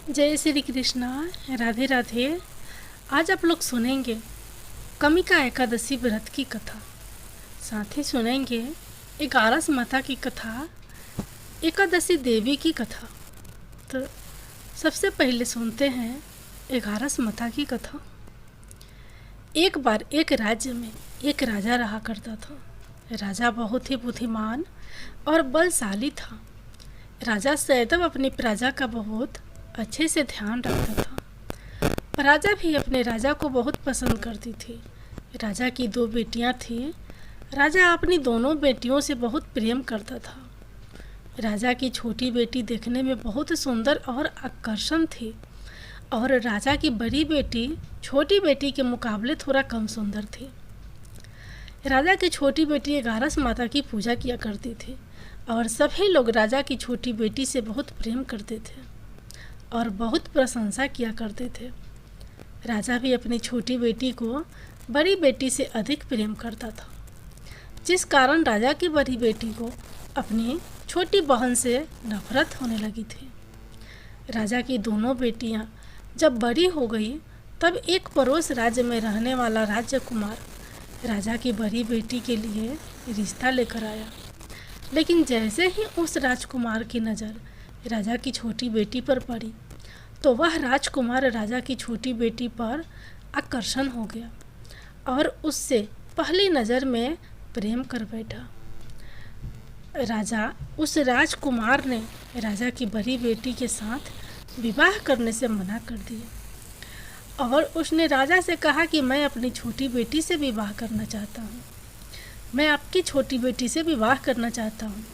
जय श्री कृष्णा। राधे राधे। आज आप लोग सुनेंगे कमिका एकादशी व्रत की कथा, साथ ही सुनेंगे 11 माता की कथा, एकादशी देवी की कथा। तो सबसे पहले सुनते हैं 11 माता की कथा। एक बार एक राज्य में एक राजा रहा करता था। राजा बहुत ही बुद्धिमान और बलशाली था। राजा सदैव अपनी प्रजा का बहुत अच्छे से ध्यान रखता था। प्रजा भी अपने राजा को बहुत पसंद करती थी। राजा की 2 बेटियां थीं। राजा अपनी दोनों बेटियों से बहुत प्रेम करता था। राजा की छोटी बेटी देखने में बहुत सुंदर और आकर्षण थी और राजा की बड़ी बेटी छोटी बेटी के मुकाबले थोड़ा कम सुंदर थी। राजा की छोटी बेटी 11 माता की पूजा किया करती थी और सभी लोग राजा की छोटी बेटी से बहुत प्रेम करते थे और बहुत प्रशंसा किया करते थे। राजा भी अपनी छोटी बेटी को बड़ी बेटी से अधिक प्रेम करता था, जिस कारण राजा की बड़ी बेटी को अपनी छोटी बहन से नफरत होने लगी थी। राजा की दोनों बेटियां जब बड़ी हो गई तब एक पड़ोस राज्य में रहने वाला राजकुमार राजा की बड़ी बेटी के लिए रिश्ता लेकर आया। लेकिन जैसे ही उस राजकुमार की नज़र राजा की छोटी बेटी पर पड़ी तो वह राजकुमार राजा की छोटी बेटी पर आकर्षण हो गया और उससे पहली नज़र में प्रेम कर बैठा। राजा उस राजकुमार ने राजा की बड़ी बेटी के साथ विवाह करने से मना कर दिया और उसने राजा से कहा कि मैं अपनी छोटी बेटी से विवाह करना चाहता हूँ, मैं आपकी छोटी बेटी से विवाह करना चाहता हूँ।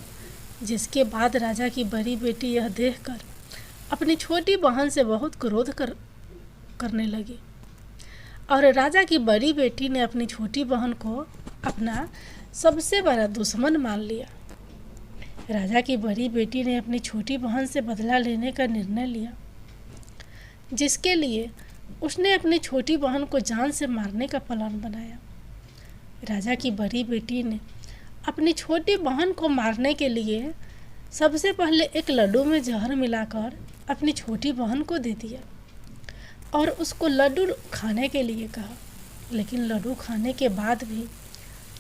जिसके बाद राजा की बड़ी बेटी यह देखकर अपनी छोटी बहन से बहुत क्रोध करने लगी और राजा की बड़ी बेटी ने अपनी छोटी बहन को अपना सबसे बड़ा दुश्मन मान लिया। राजा की बड़ी बेटी ने अपनी छोटी बहन से बदला लेने का निर्णय लिया, जिसके लिए उसने अपनी छोटी बहन को जान से मारने का प्लान बनाया। राजा की बड़ी बेटी ने अपनी छोटी बहन को मारने के लिए सबसे पहले एक लड्डू में जहर मिलाकर अपनी छोटी बहन को दे दिया और उसको लड्डू खाने के लिए कहा। लेकिन लड्डू खाने के बाद भी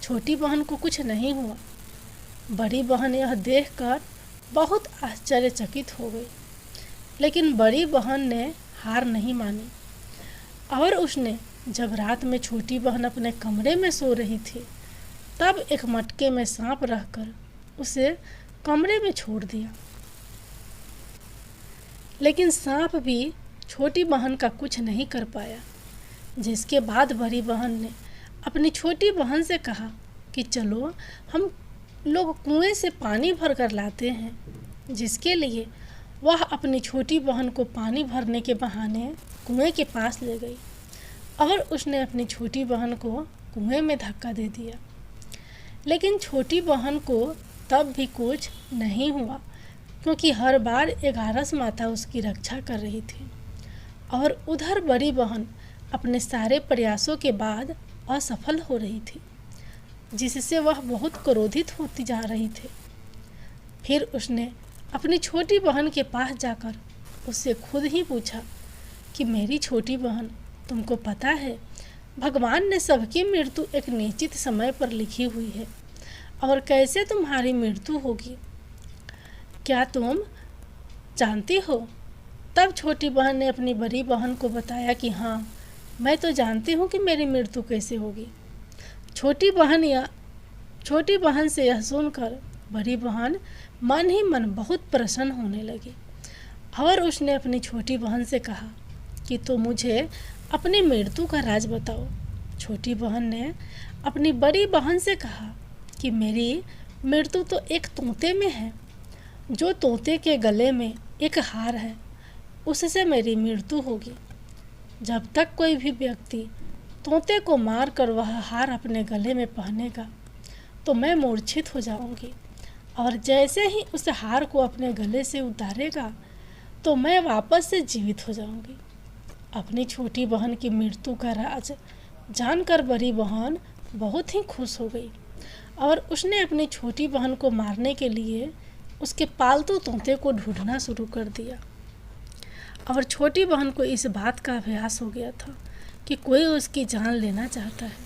छोटी बहन को कुछ नहीं हुआ। बड़ी बहन यह देखकर बहुत आश्चर्यचकित हो गई, लेकिन बड़ी बहन ने हार नहीं मानी और उसने जब रात में छोटी बहन अपने कमरे में सो रही थी तब एक मटके में सांप रखकर उसे कमरे में छोड़ दिया। लेकिन सांप भी छोटी बहन का कुछ नहीं कर पाया। जिसके बाद बड़ी बहन ने अपनी छोटी बहन से कहा कि चलो हम लोग कुएं से पानी भर कर लाते हैं, जिसके लिए वह अपनी छोटी बहन को पानी भरने के बहाने कुएं के पास ले गई और उसने अपनी छोटी बहन को कुएं में धक्का दे दिया। लेकिन छोटी बहन को तब भी कुछ नहीं हुआ, क्योंकि हर बार 11 माता उसकी रक्षा कर रही थी और उधर बड़ी बहन अपने सारे प्रयासों के बाद असफल हो रही थी, जिससे वह बहुत क्रोधित होती जा रही थी। फिर उसने अपनी छोटी बहन के पास जाकर उससे खुद ही पूछा कि मेरी छोटी बहन, तुमको पता है भगवान ने सबकी मृत्यु एक निश्चित समय पर लिखी हुई है और कैसे तुम्हारी मृत्यु होगी, क्या तुम जानती हो? तब छोटी बहन ने अपनी बड़ी बहन को बताया कि हाँ, मैं तो जानती हूँ कि मेरी मृत्यु कैसे होगी। छोटी बहन से यह सुनकर बड़ी बहन मन ही मन बहुत प्रसन्न होने लगी और उसने अपनी छोटी बहन से कहा कि तो मुझे अपनी मृत्यु का राज बताओ। छोटी बहन ने अपनी बड़ी बहन से कहा कि मेरी मृत्यु तो एक तोते में है, जो तोते के गले में एक हार है, उससे मेरी मृत्यु होगी। जब तक कोई भी व्यक्ति तोते को मार कर वह हार अपने गले में पहनेगा तो मैं मूर्छित हो जाऊंगी और जैसे ही उस हार को अपने गले से उतारेगा तो मैं वापस से जीवित हो जाऊंगी। अपनी छोटी बहन की मृत्यु का राज जानकर बड़ी बहन बहुत ही खुश हो गई और उसने अपनी छोटी बहन को मारने के लिए उसके पालतू तोते को ढूंढना शुरू कर दिया और छोटी बहन को इस बात का अभ्यास हो गया था कि कोई उसकी जान लेना चाहता है,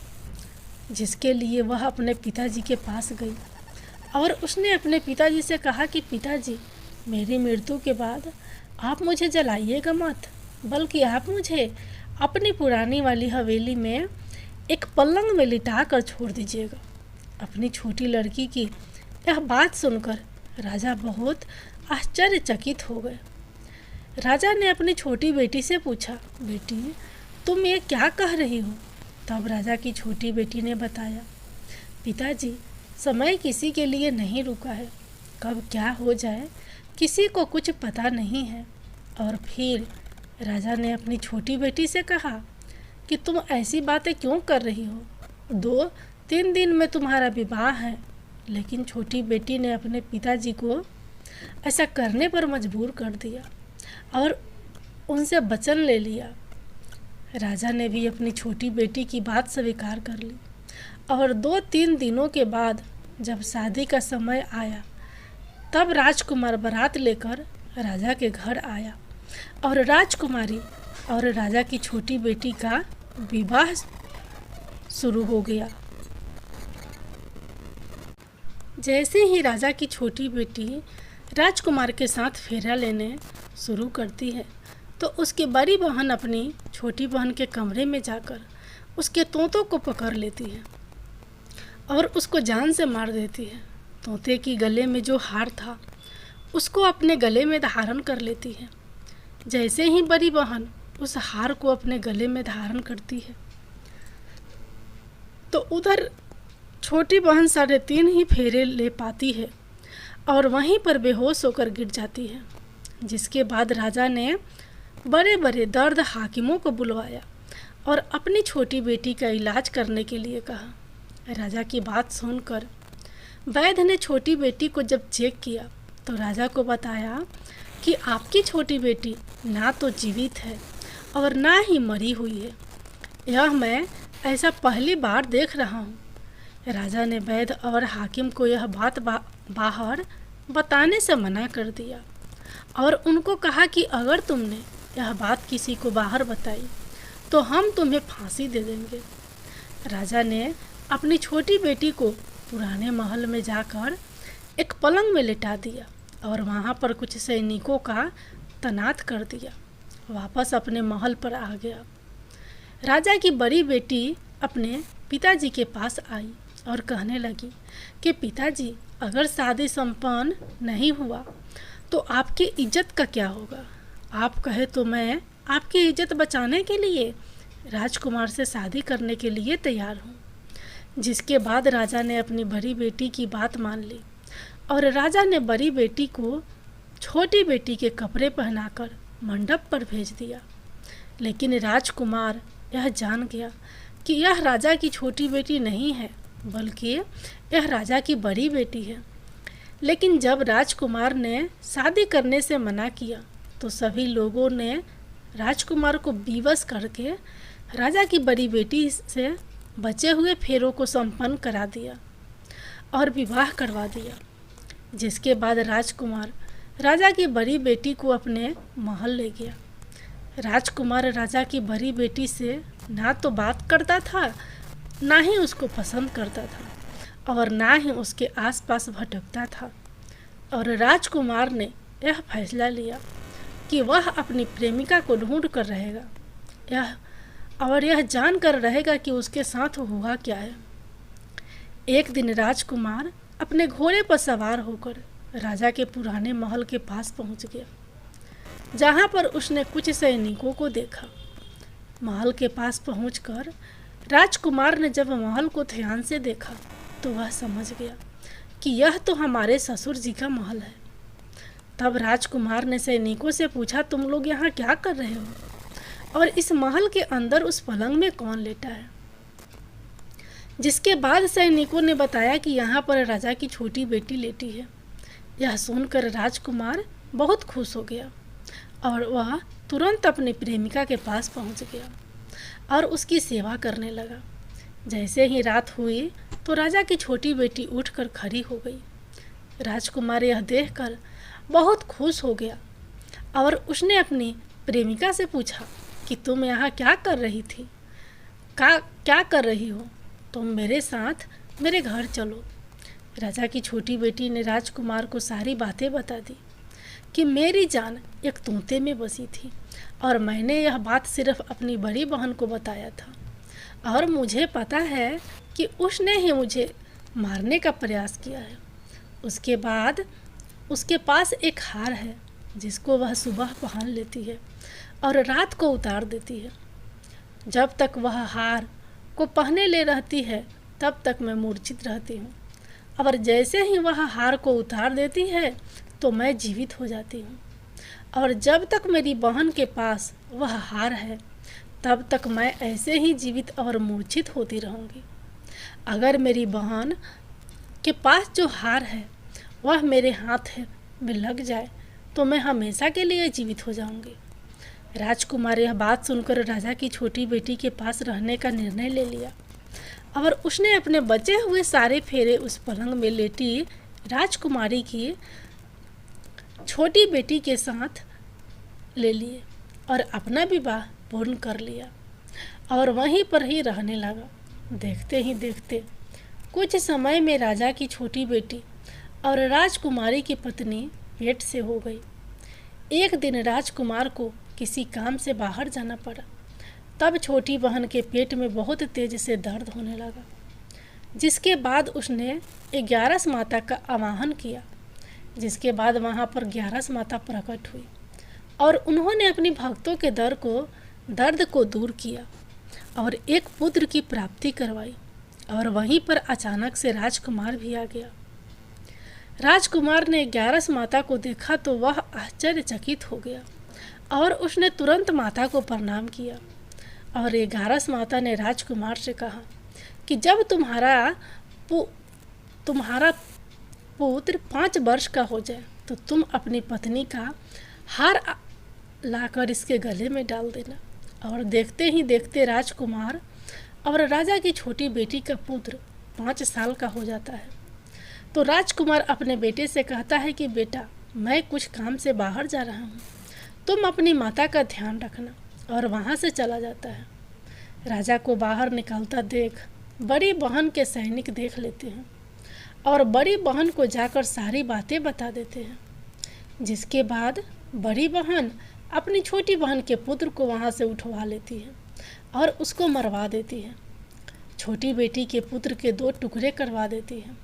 जिसके लिए वह अपने पिताजी के पास गई और उसने अपने पिताजी से कहा कि पिताजी, मेरी मृत्यु के बाद आप मुझे जलाइएगा मत, बल्कि आप मुझे अपनी पुरानी वाली हवेली में एक पलंग में लिटा कर छोड़ दीजिएगा। अपनी छोटी लड़की की यह बात सुनकर राजा बहुत आश्चर्यचकित हो गए। राजा ने अपनी छोटी बेटी से पूछा, बेटी, तुम ये क्या कह रही हो? तब राजा की छोटी बेटी ने बताया, पिताजी, समय किसी के लिए नहीं रुका है, कब क्या हो जाए किसी को कुछ पता नहीं है। और फिर राजा ने अपनी छोटी बेटी से कहा कि तुम ऐसी बातें क्यों कर रही हो? 2-3 दिन में तुम्हारा विवाह है। लेकिन छोटी बेटी ने अपने पिताजी को ऐसा करने पर मजबूर कर दिया और उनसे वचन ले लिया। राजा ने भी अपनी छोटी बेटी की बात स्वीकार कर ली और 2-3 दिनों के बाद जब शादी का समय आया, तब राजकुमार बारात लेकर राजा के घर आया और राजकुमारी और राजा की छोटी बेटी का विवाह शुरू हो गया। जैसे ही राजा की छोटी बेटी राजकुमार के साथ फेरा लेने शुरू करती है, तो उसकी बड़ी बहन अपनी छोटी बहन के कमरे में जाकर उसके तोतों को पकड़ लेती है और उसको जान से मार देती है। तोते की गले में जो हार था उसको अपने गले में धारण कर लेती है। जैसे ही बड़ी बहन उस हार को अपने गले में धारण करती है, तो उधर छोटी बहन 3.5 ही फेरे ले पाती है और वहीं पर बेहोश होकर गिर जाती है। जिसके बाद राजा ने बड़े बड़े दर्द हाकिमों को बुलवाया और अपनी छोटी बेटी का इलाज करने के लिए कहा। राजा की बात सुनकर वैद्य ने छोटी बेटी को जब चेक किया तो राजा को बताया कि आपकी छोटी बेटी ना तो जीवित है और ना ही मरी हुई है। यह मैं ऐसा पहली बार देख रहा हूँ। राजा ने वैद्य और हाकिम को यह बात बाहर बताने से मना कर दिया और उनको कहा कि अगर तुमने यह बात किसी को बाहर बताई तो हम तुम्हें फांसी दे देंगे। राजा ने अपनी छोटी बेटी को पुराने महल में जाकर एक पलंग में लिटा दिया और वहाँ पर कुछ सैनिकों का तैनात कर दिया। वापस अपने महल पर आ गया। राजा की बड़ी बेटी अपने पिताजी के पास आई और कहने लगी कि पिताजी, अगर शादी संपन्न नहीं हुआ तो आपकी इज्जत का क्या होगा? आप कहे तो मैं आपकी इज्जत बचाने के लिए राजकुमार से शादी करने के लिए तैयार हूँ। जिसके बाद राजा ने अपनी बड़ी बेटी की बात मान ली और राजा ने बड़ी बेटी को छोटी बेटी के कपड़े पहनाकर मंडप पर भेज दिया। लेकिन राजकुमार यह जान गया कि यह राजा की छोटी बेटी नहीं है, बल्कि यह राजा की बड़ी बेटी है। लेकिन जब राजकुमार ने शादी करने से मना किया तो सभी लोगों ने राजकुमार को विवश करके राजा की बड़ी बेटी से बचे हुए फेरों को संपन्न करा दिया और विवाह करवा दिया। जिसके बाद राजकुमार राजा की बड़ी बेटी को अपने महल ले गया। राजकुमार राजा की बड़ी बेटी से ना तो बात करता था, ना ही उसको पसंद करता था और ना ही उसके आसपास भटकता था। और राजकुमार ने यह फैसला लिया कि वह अपनी प्रेमिका को ढूंढ कर रहेगा, यह जानकर रहेगा कि उसके साथ हुआ क्या है। एक दिन राजकुमार अपने घोड़े पर सवार होकर राजा के पुराने महल के पास पहुंच गया, जहां पर उसने कुछ सैनिकों को देखा। महल के पास पहुंचकर राजकुमार ने जब महल को ध्यान से देखा तो वह समझ गया कि यह तो हमारे ससुर जी का महल है। तब राजकुमार ने सैनिकों से पूछा, तुम लोग यहाँ क्या कर रहे हो और इस महल के अंदर उस पलंग में कौन लेटा है? जिसके बाद सैनिकों ने बताया कि यहाँ पर राजा की छोटी बेटी लेटी है। यह सुनकर राजकुमार बहुत खुश हो गया और वह तुरंत अपनी प्रेमिका के पास पहुँच गया और उसकी सेवा करने लगा। जैसे ही रात हुई तो राजा की छोटी बेटी उठकर खड़ी हो गई। राजकुमार यह देखकर बहुत खुश हो गया और उसने अपनी प्रेमिका से पूछा कि तुम यहाँ क्या कर रही थी, क्या कर रही हो? तुम मेरे साथ मेरे घर चलो। राजा की छोटी बेटी ने राजकुमार को सारी बातें बता दी कि मेरी जान एक तोते में बसी थी और मैंने यह बात सिर्फ अपनी बड़ी बहन को बताया था और मुझे पता है कि उसने ही मुझे मारने का प्रयास किया है। उसके बाद उसके पास एक हार है जिसको वह सुबह पहन लेती है और रात को उतार देती है। जब तक वह हार को पहने ले रहती है तब तक मैं मूर्छित रहती हूँ और जैसे ही वह हार को उतार देती है तो मैं जीवित हो जाती हूँ और जब तक मेरी बहन के पास वह हार है तब तक मैं ऐसे ही जीवित और मूर्छित होती रहूँगी। अगर मेरी बहन के पास जो हार है वह मेरे हाथ में लग जाए तो मैं हमेशा के लिए जीवित हो जाऊँगी। राजकुमार यह बात सुनकर राजा की छोटी बेटी के पास रहने का निर्णय ले लिया और उसने अपने बचे हुए सारे फेरे उस पलंग में लेटी राजकुमारी की छोटी बेटी के साथ ले लिए और अपना विवाह पूर्ण कर लिया और वहीं पर ही रहने लगा। देखते ही देखते कुछ समय में राजा की छोटी बेटी और राजकुमारी की पत्नी पेट से हो गई। एक दिन राजकुमार को किसी काम से बाहर जाना पड़ा। तब छोटी बहन के पेट में बहुत तेज से दर्द होने लगा, जिसके बाद उसने 11 माता का आवाहन किया। जिसके बाद वहाँ पर 11 माता प्रकट हुई और उन्होंने अपनी भक्तों के दर्द को दूर किया और एक पुत्र की प्राप्ति करवाई। और वहीं पर अचानक से राजकुमार भी आ गया। राजकुमार ने 11 माता को देखा तो वह आश्चर्यचकित हो गया और उसने तुरंत माता को प्रणाम किया। और 11 माता ने राजकुमार से कहा कि जब तुम्हारा पुत्र 5 वर्ष का हो जाए तो तुम अपनी पत्नी का हार लाकर इसके गले में डाल देना। और देखते ही देखते राजकुमार और राजा की छोटी बेटी का पुत्र 5 साल का हो जाता है। तो राजकुमार अपने बेटे से कहता है कि बेटा, मैं कुछ काम से बाहर जा रहा हूँ, तुम अपनी माता का ध्यान रखना। और वहाँ से चला जाता है। राजा को बाहर निकलता देख बड़ी बहन के सैनिक देख लेते हैं और बड़ी बहन को जाकर सारी बातें बता देते हैं। जिसके बाद बड़ी बहन अपनी छोटी बहन के पुत्र को वहाँ से उठवा लेती है और उसको मरवा देती है। छोटी बेटी के पुत्र के 2 टुकड़े करवा देती है।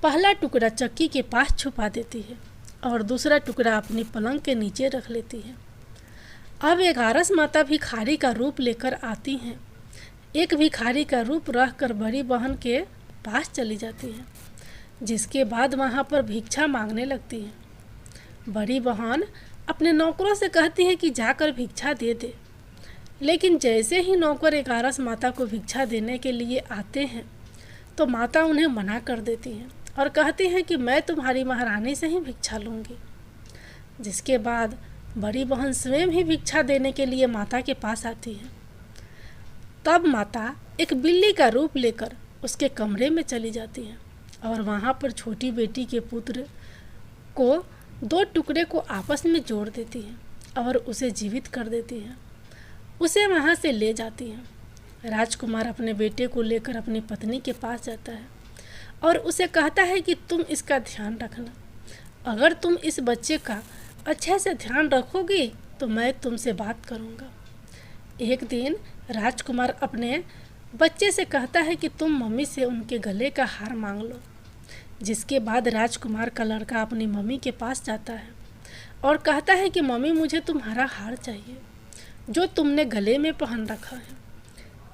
पहला टुकड़ा चक्की के पास छुपा देती है और दूसरा टुकड़ा अपनी पलंग के नीचे रख लेती है। अब 11 माता भिखारी का रूप लेकर आती हैं। एक भिखारी का रूप रखकर बड़ी बहन के पास चली जाती है। जिसके बाद वहाँ पर भिक्षा मांगने लगती है। बड़ी बहन अपने नौकरों से कहती है कि जाकर भिक्षा दे दे, लेकिन जैसे ही नौकर 11 माता को भिक्षा देने के लिए आते हैं तो माता उन्हें मना कर देती हैं और कहती हैं कि मैं तुम्हारी महारानी से ही भिक्षा लूँगी। जिसके बाद बड़ी बहन स्वयं ही भिक्षा देने के लिए माता के पास आती है। तब माता एक बिल्ली का रूप लेकर उसके कमरे में चली जाती है और वहाँ पर छोटी बेटी के पुत्र को 2 टुकड़े को आपस में जोड़ देती है और उसे जीवित कर देती है। उसे वहाँ से ले जाती है। राजकुमार अपने बेटे को लेकर अपनी पत्नी के पास जाता है और उसे कहता है कि तुम इसका ध्यान रखना। अगर तुम इस बच्चे का अच्छे से ध्यान रखोगी तो मैं तुमसे बात करूँगा। एक दिन राजकुमार अपने बच्चे से कहता है कि तुम मम्मी से उनके गले का हार मांग लो। जिसके बाद राजकुमार का लड़का अपनी मम्मी के पास जाता है और कहता है कि मम्मी, मुझे तुम्हारा हार चाहिए जो तुमने गले में पहन रखा है।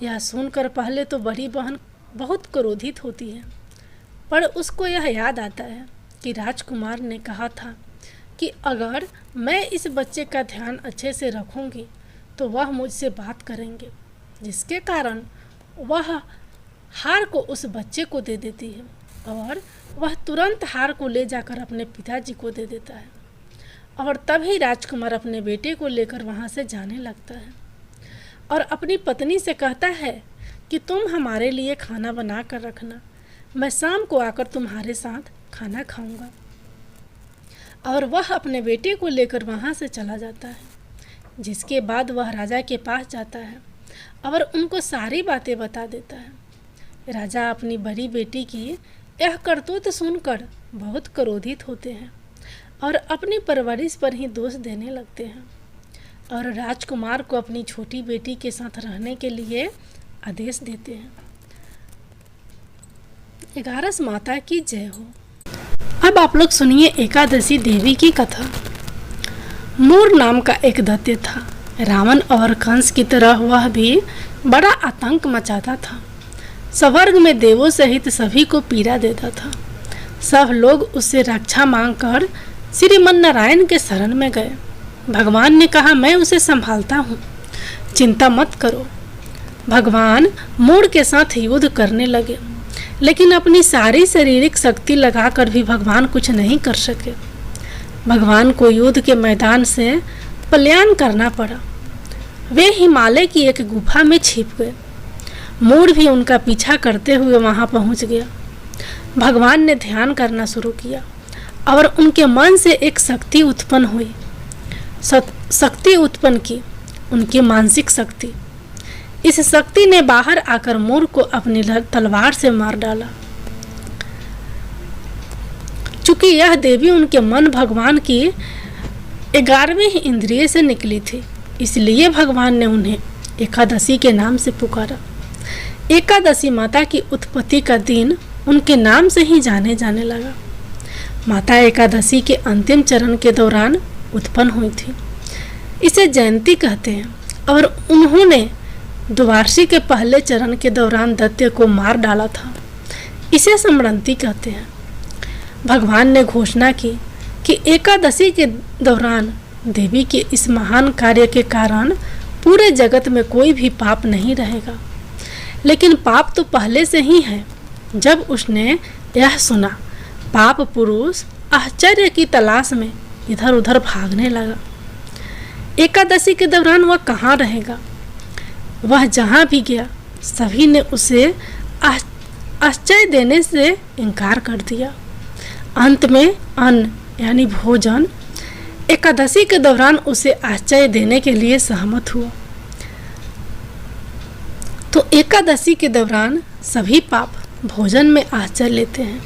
यह सुनकर पहले तो बड़ी बहन बहुत क्रोधित होती है, पर उसको यह याद आता है कि राजकुमार ने कहा था कि अगर मैं इस बच्चे का ध्यान अच्छे से रखूंगी तो वह मुझसे बात करेंगे। जिसके कारण वह हार को उस बच्चे को दे देती है और वह तुरंत हार को ले जाकर अपने पिताजी को दे देता है। और तभी राजकुमार अपने बेटे को लेकर वहाँ से जाने लगता है और अपनी पत्नी से कहता है कि तुम हमारे लिए खाना बना कर रखना, मैं शाम को आकर तुम्हारे साथ खाना खाऊंगा। और वह अपने बेटे को लेकर वहाँ से चला जाता है। जिसके बाद वह राजा के पास जाता है और उनको सारी बातें बता देता है। राजा अपनी बड़ी बेटी की यह करतूत सुनकर बहुत क्रोधित होते हैं और अपनी परवरिश पर ही दोष देने लगते हैं और राजकुमार को अपनी छोटी बेटी के साथ रहने के लिए आदेश देते हैं। 11 माता की जय हो। अब आप लोग सुनिए एकादशी देवी की कथा। मूर नाम का एक दैत्य था। रावण और कंस की तरह वह भी बड़ा आतंक मचाता था। स्वर्ग में देवों सहित सभी को पीड़ा देता था। सब लोग उससे रक्षा मांगकर श्रीमन नारायण के शरण में गए। भगवान ने कहा, मैं उसे संभालता हूँ, चिंता मत करो। भगवान मूर के साथ युद्ध करने लगे, लेकिन अपनी सारी शारीरिक शक्ति लगाकर भी भगवान कुछ नहीं कर सके। भगवान को युद्ध के मैदान से पलायन करना पड़ा। वे हिमालय की एक गुफा में छिप गए। मूर भी उनका पीछा करते हुए वहां पहुंच गया। भगवान ने ध्यान करना शुरू किया और उनके मन से एक शक्ति उत्पन्न हुई। शक्ति उत्पन्न की, उनकी मानसिक शक्ति। इस शक्ति ने बाहर आकर मूर को अपनी तलवार से मार डाला। चूंकि यह देवी उनके मन भगवान की 11वीं इंद्रिय से निकली थी, इसलिए भगवान ने उन्हें एकादशी के नाम से पुकारा। एकादशी माता की उत्पत्ति का दिन उनके नाम से ही जाने जाने लगा। माता एकादशी के अंतिम चरण के दौरान उत्पन्न हुई थी। इसे जयंती कहते हैं और उन्होंने द्वादशी के पहले चरण के दौरान दैत्य को मार डाला था। इसे समृद्धि कहते हैं। भगवान ने घोषणा की कि एकादशी के दौरान देवी के इस महान कार्य के कारण पूरे जगत में कोई भी पाप नहीं रहेगा। लेकिन पाप तो पहले से ही है। जब उसने यह सुना, पाप पुरुष आश्चर्य की तलाश में इधर उधर भागने लगा। एकादशी के दौरान वह कहाँ रहेगा? वह जहाँ भी गया, सभी ने उसे आश्चर्य देने से इनकार कर दिया। अंत में अन्न यानी भोजन एकादशी के दौरान उसे आश्चर्य देने के लिए सहमत हुआ। तो एकादशी के दौरान सभी पाप भोजन में आश्चर्य लेते हैं।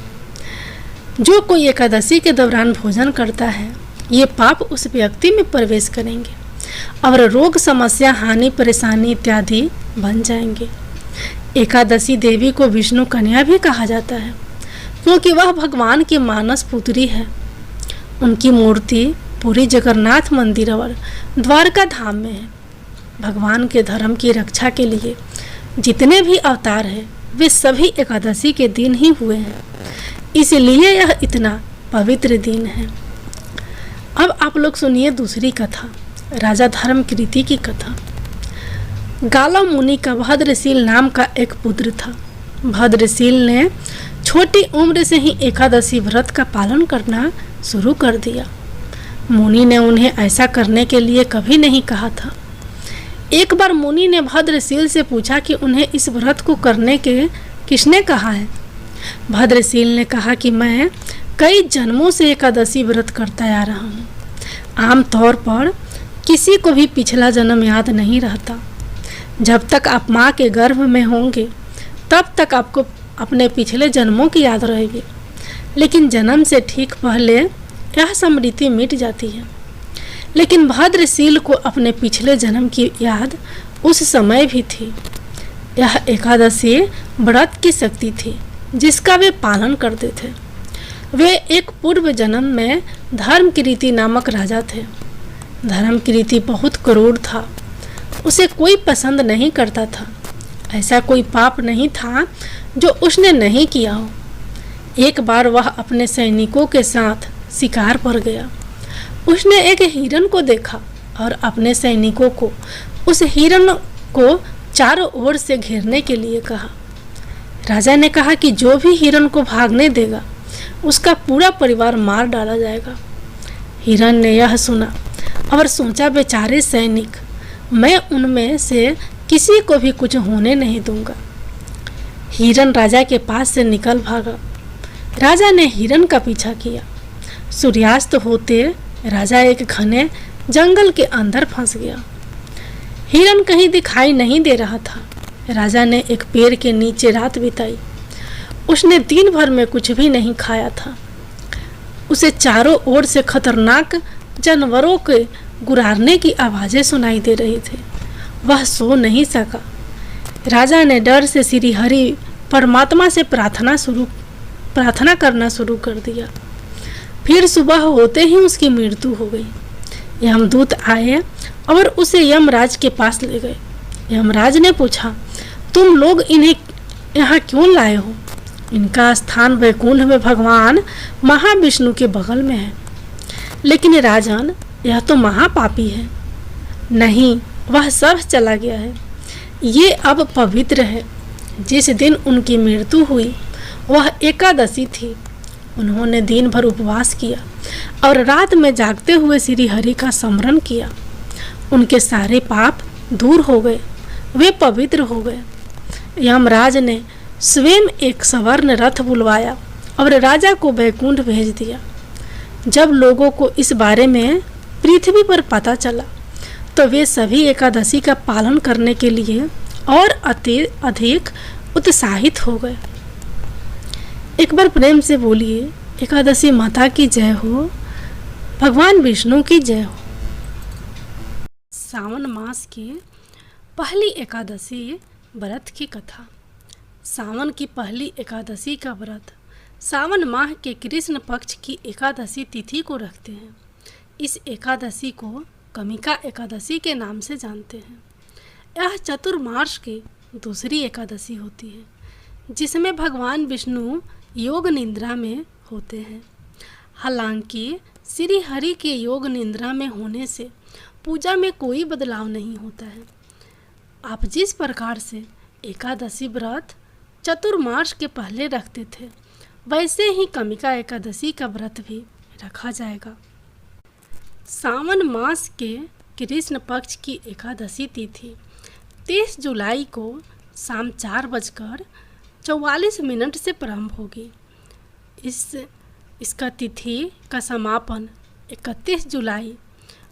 जो कोई एकादशी के दौरान भोजन करता है, ये पाप उस व्यक्ति में प्रवेश करेंगे और रोग, समस्या, हानि, परेशानी इत्यादि बन जाएंगे। एकादशी देवी को विष्णु कन्या भी कहा जाता है, क्योंकि वह भगवान की मानस पुत्री है। उनकी मूर्ति पूरी जगन्नाथ मंदिर और द्वारका धाम में है। भगवान के धर्म की रक्षा के लिए जितने भी अवतार हैं, वे सभी एकादशी के दिन ही हुए हैं, इसलिए यह इतना पवित्र दिन है। अब आप लोग सुनिए दूसरी कथा, राजा धर्मकीर्ति की कथा। गालव मुनि का भद्रशील नाम का एक पुत्र था। भद्रशील ने छोटी उम्र से ही एकादशी व्रत का पालन करना शुरू कर दिया। मुनि ने उन्हें ऐसा करने के लिए कभी नहीं कहा था। एक बार मुनि ने भद्रशील से पूछा कि उन्हें इस व्रत को करने के किसने कहा है। भद्रशील ने कहा कि मैं कई जन्मों से एकादशी व्रत करता आ रहा हूँ। आमतौर पर किसी को भी पिछला जन्म याद नहीं रहता। जब तक आप माँ के गर्भ में होंगे, तब तक आपको अपने पिछले जन्मों की याद रहेगी, लेकिन जन्म से ठीक पहले यह स्मृति मिट जाती है। लेकिन भद्रशील को अपने पिछले जन्म की याद उस समय भी थी। यह एकादशी व्रत की शक्ति थी जिसका वे पालन करते थे। वे एक पूर्व जन्म में धर्मकीर्ति नामक राजा थे। धर्मकीर्ति बहुत क्रूर था। उसे कोई पसंद नहीं करता था। ऐसा कोई पाप नहीं था जो उसने नहीं किया हो। एक बार वह अपने सैनिकों के साथ शिकार पर गया। उसने एक हिरण को देखा और अपने सैनिकों को उस हिरण को चारों ओर से घेरने के लिए कहा। राजा ने कहा कि जो भी हिरण को भागने देगा, उसका पूरा परिवार मार डाला जाएगा। हिरण ने यह सुना और सोचा, बेचारे सैनिक, मैं उनमें से किसी को भी कुछ होने नहीं दूंगा। हिरण राजा के पास से निकल भागा। राजा ने हिरण का पीछा किया। सूर्यास्त होते राजा एक घने जंगल के अंदर फंस गया। हिरन कहीं दिखाई नहीं दे रहा था। राजा ने एक पेड़ के नीचे रात बिताई। उसने दिन भर में कुछ भी नहीं खाया था। उसे चारों ओर से खतरनाक जानवरों के गुर्राने की आवाज़ें सुनाई दे रही थी। वह सो नहीं सका। राजा ने डर से श्री हरि परमात्मा से प्रार्थना करना शुरू कर दिया। फिर सुबह होते ही उसकी मृत्यु हो गई। यमदूत आए और उसे यमराज के पास ले गए। यमराज ने पूछा, तुम लोग इन्हें यहाँ क्यों लाए हो? इनका स्थान वैकुंठ में भगवान महाविष्णु के बगल में है। लेकिन राजन, यह तो महापापी है। नहीं, वह सब चला गया है। ये अब पवित्र है। जिस दिन उनकी मृत्यु हुई वह एकादशी थी। उन्होंने दिन भर उपवास किया और रात में जागते हुए श्री हरि का स्मरण किया। उनके सारे पाप दूर हो गए, वे पवित्र हो गए। यमराज ने स्वयं एक स्वर्ण रथ बुलवाया और राजा को वैकुंठ भेज दिया। जब लोगों को इस बारे में पृथ्वी पर पता चला तो वे सभी एकादशी का पालन करने के लिए और अधिक उत्साहित हो गए। एक बार प्रेम से बोलिए, एकादशी माता की जय हो, भगवान विष्णु की जय हो। सावन मास की पहली एकादशी व्रत की कथा। सावन की पहली एकादशी का व्रत सावन माह के कृष्ण पक्ष की एकादशी तिथि को रखते हैं। इस एकादशी को कमिका एकादशी के नाम से जानते हैं। यह चतुर्मास की दूसरी एकादशी होती है जिसमें भगवान विष्णु योग निद्रा में होते हैं। हालांकि श्री हरि के योग निद्रा में होने से पूजा में कोई बदलाव नहीं होता है। आप जिस प्रकार से एकादशी व्रत चतुर्मास के पहले रखते थे वैसे ही कमिका एकादशी का व्रत भी रखा जाएगा। सावन मास के कृष्ण पक्ष की एकादशी तिथि 30 जुलाई को शाम 4:44 से प्रारंभ होगी। इसका तिथि का समापन 31 जुलाई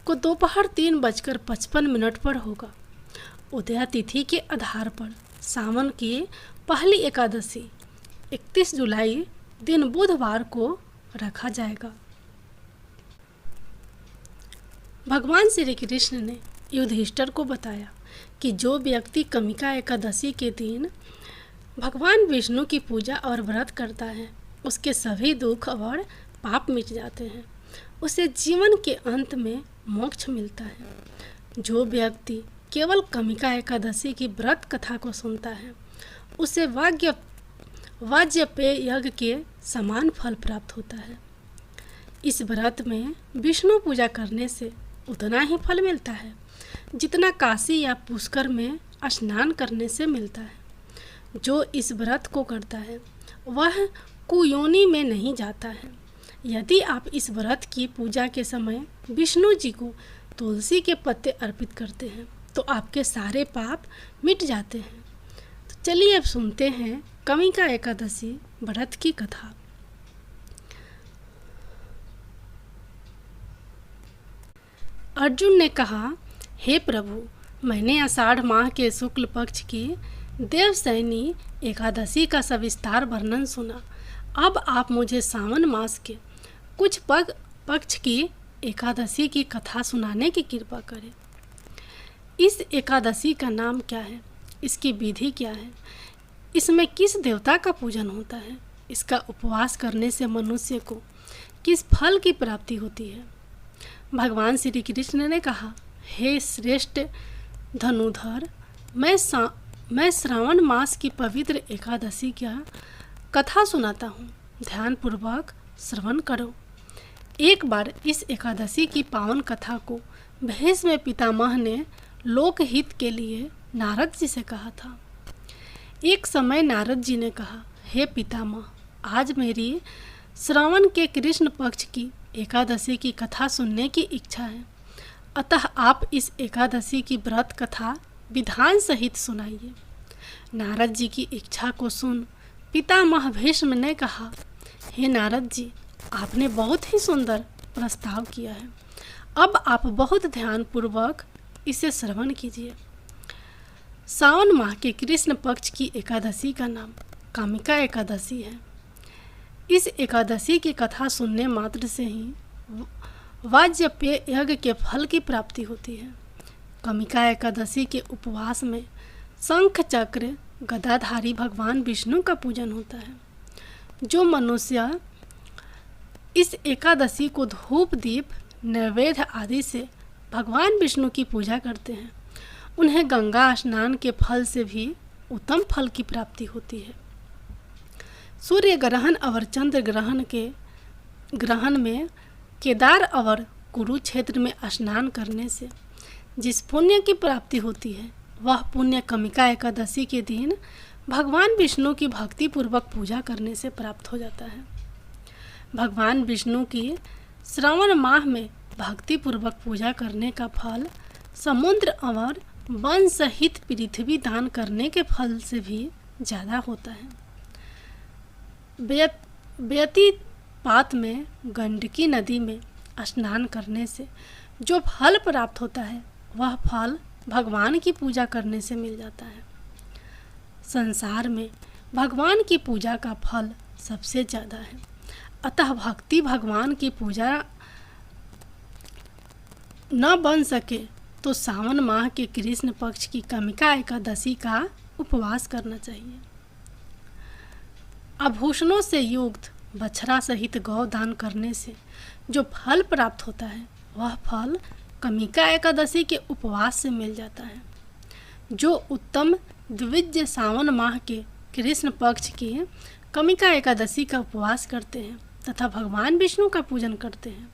को दोपहर 3:55 पर होगा। उदया तिथि के आधार पर सावन की पहली एकादशी 31 जुलाई दिन बुधवार को रखा जाएगा। भगवान श्री कृष्ण ने युधिष्ठिर को बताया कि जो व्यक्ति कमिका एकादशी के दिन भगवान विष्णु की पूजा और व्रत करता है उसके सभी दुख और पाप मिट जाते हैं। उसे जीवन के अंत में मोक्ष मिलता है। जो व्यक्ति केवल कमिका एकादशी की व्रत कथा को सुनता है उसे वाजपेय यज्ञ के समान फल प्राप्त होता है। इस व्रत में विष्णु पूजा करने से उतना ही फल मिलता है जितना काशी या पुष्कर में स्नान करने से मिलता है। जो इस व्रत को करता है वह कुयोनि में नहीं जाता है। यदि आप इस व्रत की पूजा के समय विष्णु जी को तुलसी के पत्ते अर्पित करते हैं तो आपके सारे पाप मिट जाते हैं। तो चलिए अब सुनते हैं कमिका एकादशी व्रत की कथा। अर्जुन ने कहा, हे प्रभु, मैंने आषाढ़ माह के शुक्ल पक्ष की देवशयनी एकादशी का सविस्तार वर्णन सुना। अब आप मुझे सावन मास के कुछ पक्ष की एकादशी की कथा सुनाने की कृपा करें। इस एकादशी का नाम क्या है? इसकी विधि क्या है? इसमें किस देवता का पूजन होता है? इसका उपवास करने से मनुष्य को किस फल की प्राप्ति होती है? भगवान श्री कृष्ण ने कहा, हे श्रेष्ठ धनुधर, मैं श्रावण मास की पवित्र एकादशी का कथा सुनाता हूँ। ध्यानपूर्वक श्रवण करो। एक बार इस एकादशी की पावन कथा को भीष्म पितामह ने लोकहित के लिए नारद जी से कहा था। एक समय नारद जी ने कहा, हे पितामह, आज मेरी श्रावण के कृष्ण पक्ष की एकादशी की कथा सुनने की इच्छा है, अतः आप इस एकादशी की व्रत कथा विधान सहित सुनाइए। नारद जी की इच्छा को सुन पितामह भीष्म ने कहा, हे नारद जी, आपने बहुत ही सुंदर प्रस्ताव किया है। अब आप बहुत ध्यानपूर्वक इसे श्रवण कीजिए। सावन माह के कृष्ण पक्ष की एकादशी का नाम कामिका एकादशी है। इस एकादशी की कथा सुनने मात्र से ही वाजपेय यज्ञ के फल की प्राप्ति होती है। कामिका एकादशी के उपवास में शंख चक्र गदाधारी भगवान विष्णु का पूजन होता है। जो मनुष्य इस एकादशी को धूप दीप नैवेद्य आदि से भगवान विष्णु की पूजा करते हैं, उन्हें गंगा स्नान के फल से भी उत्तम फल की प्राप्ति होती है। सूर्य ग्रहण और चंद्र ग्रहण में केदार और कुरुक्षेत्र में स्नान करने से जिस पुण्य की प्राप्ति होती है, वह पुण्य कामिका एकादशी के दिन भगवान विष्णु की भक्ति पूर्वक पूजा करने से प्राप्त हो जाता है। भगवान विष्णु की श्रावण माह में भक्ति पूर्वक पूजा करने का फल समुद्र और वन सहित पृथ्वी दान करने के फल से भी ज़्यादा होता है। व्यतिपात में गंडकी नदी में स्नान करने से जो फल प्राप्त होता है, वह फल भगवान की पूजा करने से मिल जाता है। संसार में भगवान की पूजा का फल सबसे ज़्यादा है, अतः भक्ति भगवान की पूजा न बन सके तो सावन माह के कृष्ण पक्ष की कामिका एकादशी का उपवास करना चाहिए। आभूषणों से युक्त बछड़ा सहित गौ दान करने से जो फल प्राप्त होता है, वह फल कामिका एकादशी के उपवास से मिल जाता है। जो उत्तम द्विज सावन माह के कृष्ण पक्ष की कामिका एकादशी का उपवास करते हैं तथा भगवान विष्णु का पूजन करते हैं,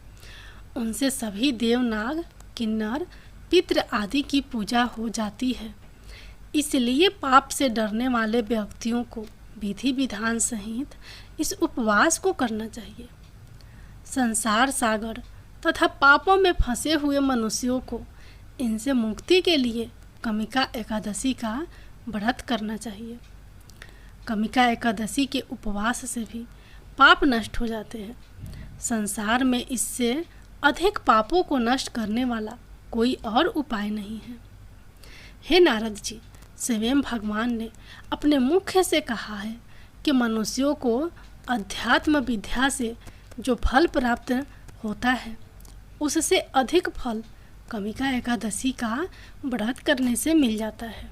उनसे सभी देवनाग किन्नर पितृ आदि की पूजा हो जाती है। इसलिए पाप से डरने वाले व्यक्तियों को विधि विधान सहित इस उपवास को करना चाहिए। संसार सागर तथा पापों में फंसे हुए मनुष्यों को इनसे मुक्ति के लिए कामिका एकादशी का व्रत करना चाहिए। कामिका एकादशी के उपवास से भी पाप नष्ट हो जाते हैं। संसार में इससे अधिक पापों को नष्ट करने वाला कोई और उपाय नहीं है। हे नारद जी, स्वयं भगवान ने अपने मुख से कहा है कि मनुष्यों को अध्यात्म विद्या से जो फल प्राप्त होता है, उससे अधिक फल कामिका एकादशी का व्रत करने से मिल जाता है।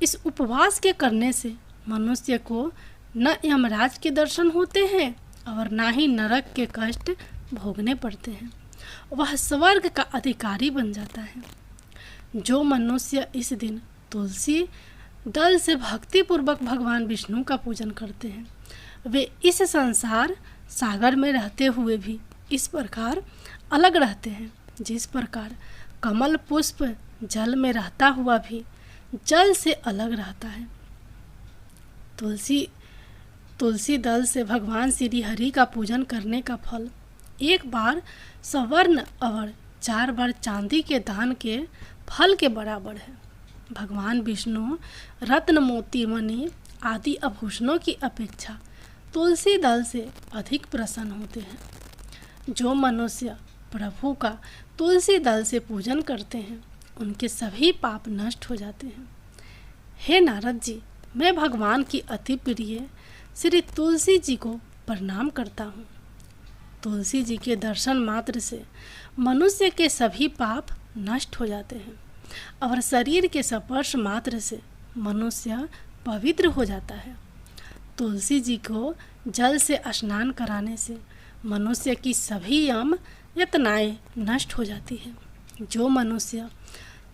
इस उपवास के करने से मनुष्य को न यमराज के दर्शन होते हैं और न ही नरक के कष्ट भोगने पड़ते हैं। वह स्वर्ग का अधिकारी बन जाता है। जो मनुष्य इस दिन तुलसी दल से भक्ति पूर्वक भगवान विष्णु का पूजन करते हैं, वे इस संसार सागर में रहते हुए भी इस प्रकार अलग रहते हैं जिस प्रकार कमल पुष्प जल में रहता हुआ भी जल से अलग रहता है। तुलसी दल से भगवान श्री हरि का पूजन करने का फल एक बार स्वर्ण और 4 बार चांदी के दान के फल के बराबर है। भगवान विष्णु रत्न मोती मणि आदि आभूषणों की अपेक्षा तुलसी दल से अधिक प्रसन्न होते हैं। जो मनुष्य प्रभु का तुलसी दल से पूजन करते हैं, उनके सभी पाप नष्ट हो जाते हैं। हे नारद जी, मैं भगवान की अति प्रिय श्री तुलसी जी को प्रणाम करता हूँ। तुलसी जी के दर्शन मात्र से मनुष्य के सभी पाप नष्ट हो जाते हैं और शरीर के स्पर्श मात्र से मनुष्य पवित्र हो जाता है। तुलसी जी को जल से स्नान कराने से मनुष्य की सभी यम यातनाएं नष्ट हो जाती है। जो मनुष्य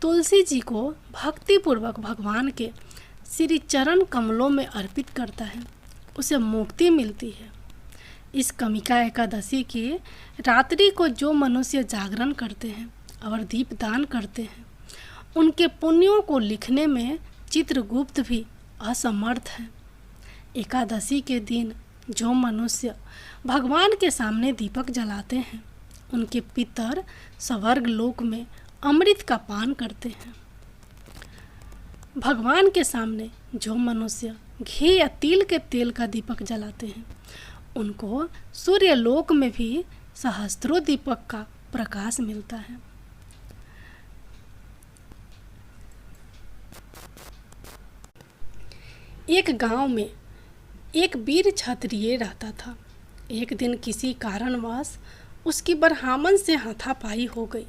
तुलसी जी को भक्तिपूर्वक भगवान के श्री चरण कमलों में अर्पित करता है, उसे मुक्ति मिलती है। इस कामिका एकादशी की रात्रि को जो मनुष्य जागरण करते हैं और दीपदान करते हैं, उनके पुण्यों को लिखने में चित्रगुप्त भी असमर्थ है। एकादशी के दिन जो मनुष्य भगवान के सामने दीपक जलाते हैं, उनके पितर स्वर्ग लोक में अमृत का पान करते हैं। भगवान के सामने जो मनुष्य घी या तिल के तेल का दीपक जलाते हैं, उनको सूर्य लोक में भी सहस्त्रों दीपक का प्रकाश मिलता है। एक गांव में एक वीर क्षत्रिय रहता था। एक दिन किसी कारणवश उसकी ब्राह्मण से हाथापाई हो गई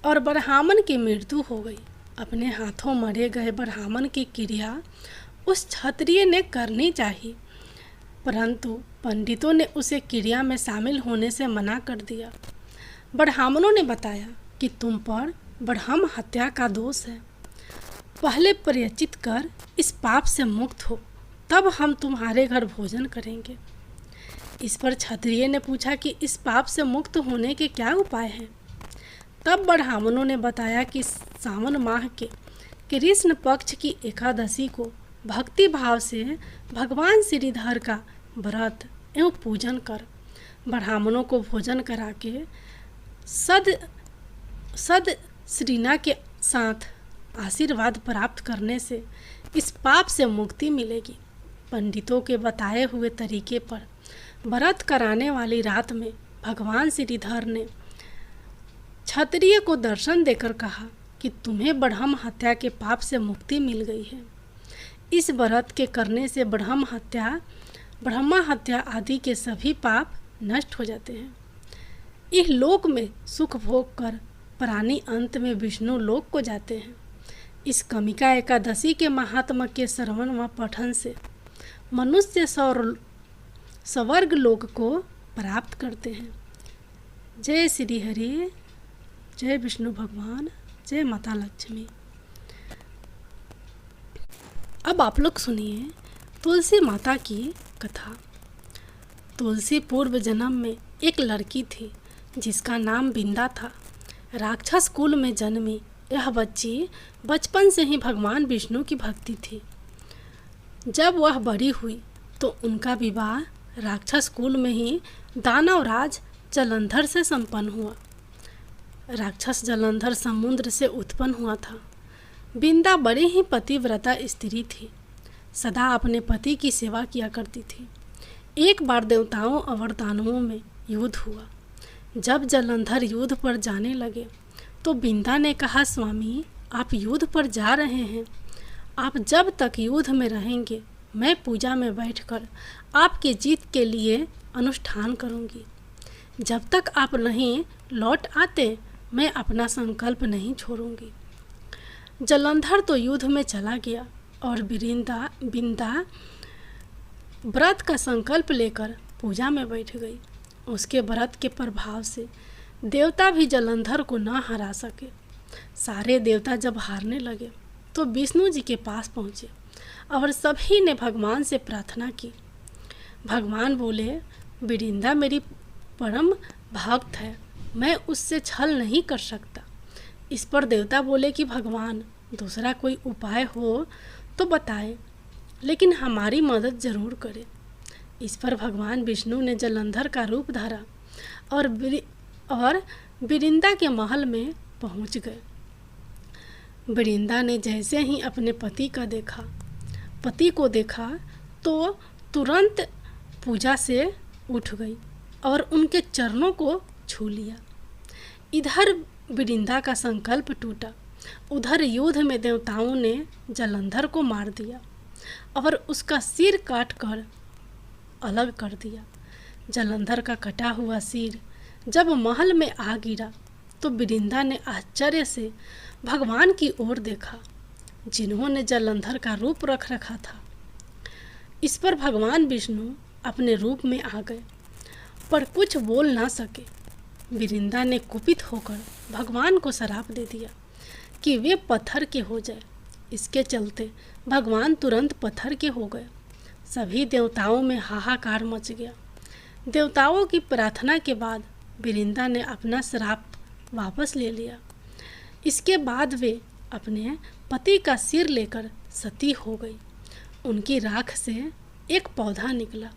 और ब्राह्मण की मृत्यु हो गई। अपने हाथों मरे गए ब्राह्मण की क्रिया उस क्षत्रिय ने करनी चाहिए, परंतु पंडितों ने उसे क्रिया में शामिल होने से मना कर दिया। ब्राह्मणों ने बताया कि तुम पर ब्रह्म हत्या का दोष है, पहले प्रायश्चित कर इस पाप से मुक्त हो, तब हम तुम्हारे घर भोजन करेंगे। इस पर क्षत्रिय ने पूछा कि इस पाप से मुक्त होने के क्या उपाय हैं। तब ब्राह्मणों ने बताया कि सावन माह के कृष्ण पक्ष की एकादशी को भक्ति भाव से भगवान श्रीधर का व्रत एवं पूजन कर ब्राह्मणों को भोजन करा के सद श्रीना के साथ आशीर्वाद प्राप्त करने से इस पाप से मुक्ति मिलेगी। पंडितों के बताए हुए तरीके पर व्रत कराने वाली रात में भगवान श्रीधर ने क्षत्रिय को दर्शन देकर कहा कि तुम्हें ब्रह्म हत्या के पाप से मुक्ति मिल गई है। इस व्रत के करने से ब्रह्मा हत्या आदि के सभी पाप नष्ट हो जाते हैं। इस लोक में सुख भोग कर प्राणी अंत में विष्णु लोक को जाते हैं। इस कमिका एकादशी के महात्मा के श्रवण व पठन से मनुष्य स्वर्ग लोक को प्राप्त करते हैं। जय श्री हरि, जय विष्णु भगवान, जय माता लक्ष्मी। अब आप लोग सुनिए तुलसी माता की कथा। तुलसी पूर्व जन्म में एक लड़की थी जिसका नाम बिंदा था। राक्षस कुल में जन्मी यह बच्ची बचपन से ही भगवान विष्णु की भक्ति थी। जब वह बड़ी हुई तो उनका विवाह राक्षस कुल में ही दानवराज जलंधर से संपन्न हुआ। राक्षस जलंधर समुद्र से उत्पन्न हुआ था। बिंदा बड़ी ही पतिव्रता स्त्री थी, सदा अपने पति की सेवा किया करती थी। एक बार देवताओं और दानवों में युद्ध हुआ। जब जलंधर युद्ध पर जाने लगे तो बिंदा ने कहा, स्वामी आप युद्ध पर जा रहे हैं, आप जब तक युद्ध में रहेंगे मैं पूजा में बैठकर आपके जीत के लिए अनुष्ठान करूंगी। जब तक आप नहीं लौट आते मैं अपना संकल्प नहीं छोड़ूंगी। जलंधर तो युद्ध में चला गया और बिंदा व्रत का संकल्प लेकर पूजा में बैठ गई। उसके व्रत के प्रभाव से देवता भी जलंधर को न हरा सके। सारे देवता जब हारने लगे तो विष्णु जी के पास पहुँचे और सभी ने भगवान से प्रार्थना की। भगवान बोले, बिरिंदा मेरी परम भक्त है, मैं उससे छल नहीं कर सकता। इस पर देवता बोले कि भगवान दूसरा कोई उपाय हो तो बताएं, लेकिन हमारी मदद जरूर करें। इस पर भगवान विष्णु ने जलंधर का रूप धरा और बिरिंदा के महल में पहुंच गए। बिरिंदा ने जैसे ही अपने पति को देखा तो तुरंत पूजा से उठ गई और उनके चरणों को छू लिया। इधर बिरिंदा का संकल्प टूटा, उधर युद्ध में देवताओं ने जलंधर को मार दिया और उसका सिर काट कर अलग कर दिया। जलंधर का कटा हुआ सिर जब महल में आ गिरा तो बिरिंदा ने आश्चर्य से भगवान की ओर देखा, जिन्होंने जलंधर का रूप रख रखा था। इस पर भगवान विष्णु अपने रूप में आ गए, पर कुछ बोल ना सके। बिरिंदा ने कुपित होकर भगवान को श्राप दे दिया कि वे पत्थर के हो जाए। इसके चलते भगवान तुरंत पत्थर के हो गए। सभी देवताओं में हाहाकार मच गया। देवताओं की प्रार्थना के बाद बिरिंदा ने अपना श्राप वापस ले लिया। इसके बाद वे अपने पति का सिर लेकर सती हो गई। उनकी राख से एक पौधा निकला।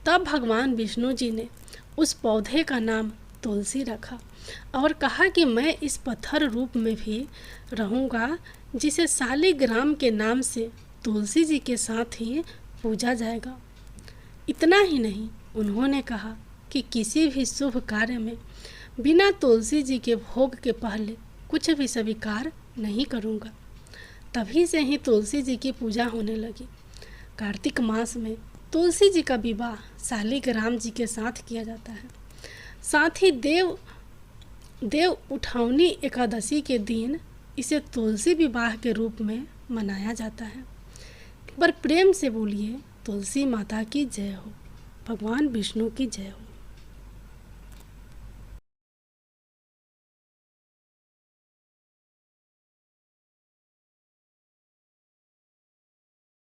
तब भगवान विष्णु जी ने उस पौधे का नाम तुलसी रखा और कहा कि मैं इस पत्थर रूप में भी रहूँगा, जिसे शालिग्राम के नाम से तुलसी जी के साथ ही पूजा जाएगा। इतना ही नहीं, उन्होंने कहा कि किसी भी शुभ कार्य में बिना तुलसी जी के भोग के पहले कुछ भी स्वीकार नहीं करूँगा। तभी से ही तुलसी जी की पूजा होने लगी। कार्तिक मास में तुलसी जी का विवाह शालिग्राम जी के साथ किया जाता है। साथ ही देव उठावनी एकादशी के दिन इसे तुलसी विवाह के रूप में मनाया जाता है। एक बार प्रेम से बोलिए, तुलसी माता की जय हो, भगवान विष्णु की जय हो।